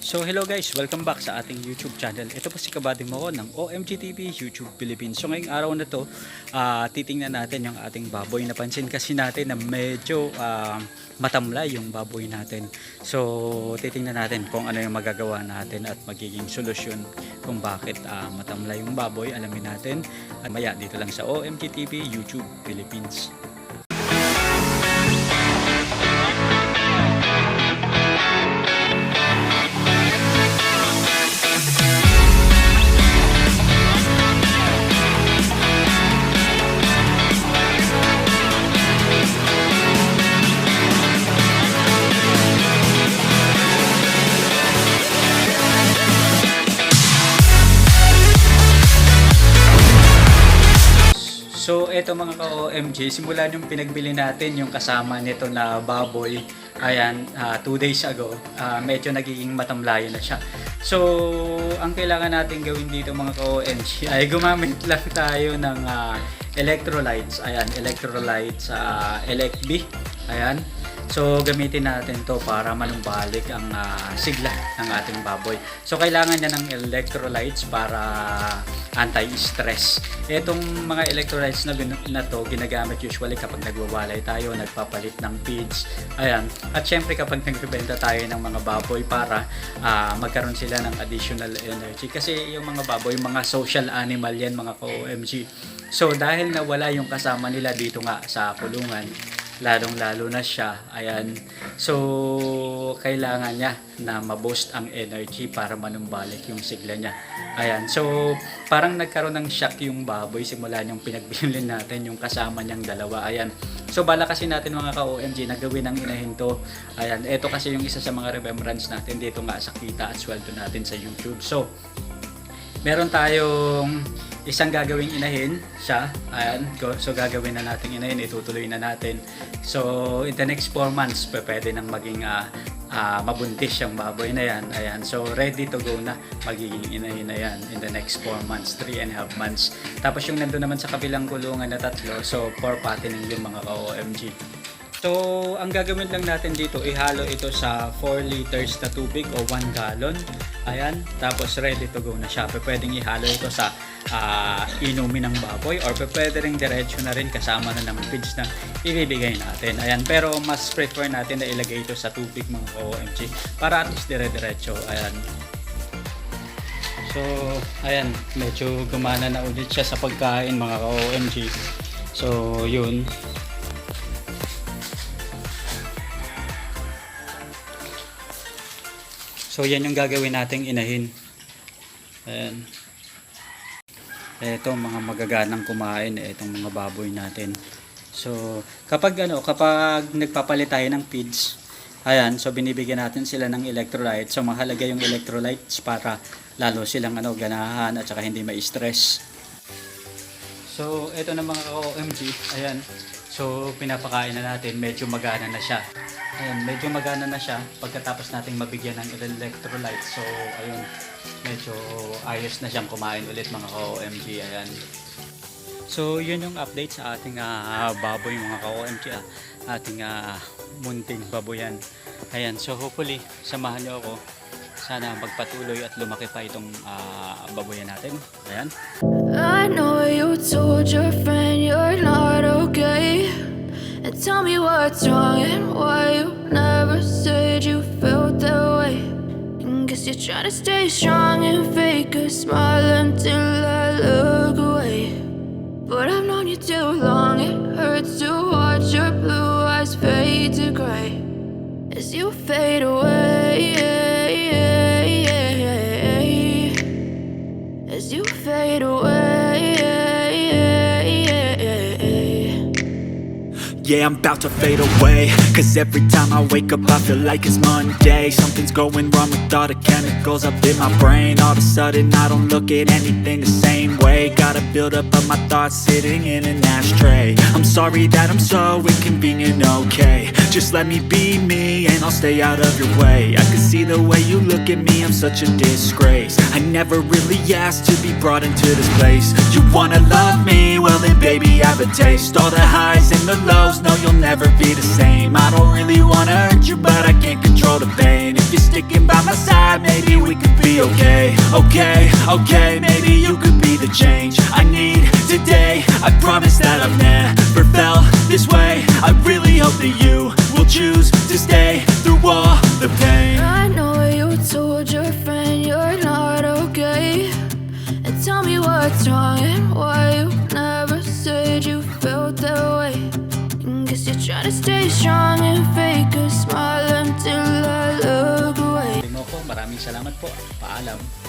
So hello guys, welcome back sa ating YouTube channel. Ito po si Kabading Moko ng OMG TV YouTube Philippines. So ngayong araw na to, titingnan natin yung ating baboy. Napansin kasi natin na medyo matamlay yung baboy natin. So titingnan natin kung ano yung magagawa natin at magiging solusyon kung bakit matamlay yung baboy. Alamin natin maya dito lang sa OMG TV YouTube Philippines. So eto mga ka-OMG, simulan yung pinagbili natin yung kasama nito na baboy. Ayan, 2 days ago, medyo nagiging matamlayan na siya. So ang kailangan natin gawin dito mga ka-OMG ay gumamit lang tayo ng electrolytes. Ayan, electrolytes LFB. Ayan. So gamitin natin to para manumbalik ang sigla ng ating baboy. So kailangan niya ng electrolytes para anti-stress. Itong mga electrolytes na to ginagamit usually kapag nagwawalay tayo, nagpapalit ng feeds. Ayan. At syempre kapag nagbebenta tayo ng mga baboy para magkaroon sila ng additional energy. Kasi yung mga baboy, mga social animal yan mga ka-OMG. So dahil nawala yung kasama nila dito nga sa kulungan, lalong-lalo na siya. Ayan. So, kailangan niya na ma-boost ang energy para manumbalik yung sigla niya. Ayan. So, parang nagkaroon ng shock yung baboy simula yung pinagbilin natin yung kasama niyang dalawa. Ayan. So, bala kasi natin mga ka-OMG na gawin ang inahin to. Ayan. Ito kasi yung isa sa mga remembrance natin dito nga sa kita at sweldo natin sa YouTube. So, meron tayong isang gagawing inahin siya. Ayan. So gagawin na natin inahin, itutuloy na natin. So in the next 4 months pwede nang maging mabuntis yung baboy na yan. Ayan. So ready to go na magiging inahin na yan in the next 4 months, 3.5 months. Tapos yung nandun naman sa kabilang kulungan na 3, so 4 patining yung mga ka-OMG. So, ang gagawin lang natin dito, ihalo ito sa 4 liters na tubig o 1 gallon. Ayan, tapos ready to go na siya. Pwedeng ihalo ito sa inumin ng baboy or pwede rin diretso na rin kasama na ng feeds na ibibigay natin. Ayan, pero mas prefer natin na ilagay ito sa tubig mga OMG para at least dire-diretso. Ayan. So, ayan, medyo gumana na ulit siya sa pagkain mga OMG. So, yun. So yan yung gagawin nating inahin. Ayan. Ito mga magaganang kumain itong mga baboy natin. So kapag nagpapalit tayo ng feeds, ayan, so binibigyan natin sila ng electrolytes. So mahalaga yung electrolytes para lalo silang ganahan at saka hindi ma-stress. So ito na mga OMG, ayan. So pinapakain na natin, medyo magana na siya. Ayan, medyo magana na siya pagkatapos nating mabigyan ng electrolytes. So, ayun, medyo ayos na siyang kumain ulit mga ka-OMG. Ayan. So, yun yung update sa ating baboy mga ka-OMG. Ating munting baboyan. Ayan, so hopefully, samahan nyo ako. Sana magpatuloy at lumaki pa itong baboyan natin. Ayan. I know you told your friend you're not okay. And tell me what's wrong and why you never said you felt that way. And guess you're trying to stay strong and fake a smile until I look away. But I've known you too long, it hurts to watch your blue eyes fade to gray as you fade away. As you fade away. Yeah, I'm about to fade away. Cause every time I wake up I feel like it's Monday. Something's going wrong with all the chemicals up in my brain. All of a sudden I don't look at anything the same way. Gotta build up of my thoughts sitting in an ashtray. I'm sorry that I'm so inconvenient, okay. Just let me be me and I'll stay out of your way. I can see the way you look at me, I'm such a disgrace. I never really asked to be brought into this place. You wanna love me? Well then baby have a taste. All the highs and the lows, no you'll never be the same. I don't really wanna hurt you but I can't control the pain. If you're sticking by my side, maybe we could be okay. Okay, maybe you could be the change I need today. I promise that I've never felt this way. I really hope that you will choose to stay through all the pain. I know you told your friend you're not okay, and tell me what's wrong and why you never said you felt that way. Guess you're trying to stay strong and fake a smile until I look away. Maraming salamat po. Paalam.